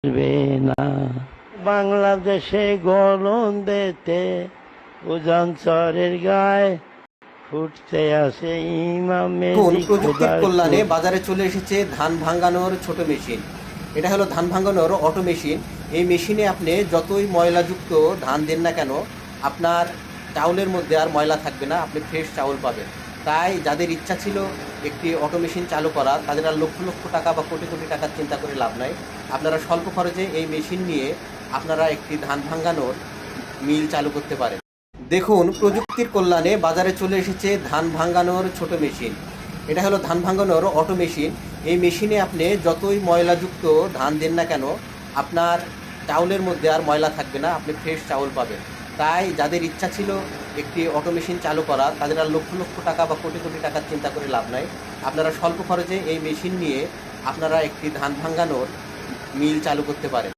আসবে না। বাংলাদেশে গলন দিতে উজান চরের গায়ে ফুটতে আসে ইমামের এখন প্রযুক্তির খোদার কল্যাণে কোল। বাজারে চলে এসেছে ধান ভাঙানোর ছোট মেশিন। এটা হলো ধান ভাঙানোর অটো মেশিন। এই মেশিনে আপনি যতই ময়লাযুক্ত ধান দেন না কেন, আপনার চাউলের মধ্যে আর ময়লা থাকবে না, আপনি ফ্রেশ চাউল পাবেন। তাই যাদের ইচ্ছা ছিল একটি অটো মেশিন চালু করার, তাদের আর লক্ষ লক্ষ টাকা বা কোটি কোটি টাকার চিন্তা করে লাভ নাই। আপনারা স্বল্প খরচে এই মেশিন নিয়ে আপনারা একটি ধান ভাঙানোর মিল চালু করতে পারেন। দেখুন, প্রযুক্তির কল্যাণে বাজারে চলে এসেছে ধান ভাঙানোর ছোট মেশিন। এটা হলো ধান ভাঙানোর অটো মেশিন। এই মেশিনে আপনি যতই ময়লাযুক্ত ধান দেন না কেন, আপনার চাউলের মধ্যে আর ময়লা থাকবে না, আপনি ফ্রেশ চাউল পাবেন। তাই যাদের ইচ্ছা ছিল একটি অটো মেশিন চালু করার, তাদের আর লক্ষ লক্ষ টাকা বা কোটি কোটি টাকার চিন্তা করে লাভ নাই। আপনারা স্বল্প খরচে এই মেশিন নিয়ে আপনারা একটি ধান ভাঙানোর মিল চালু করতে পারেন।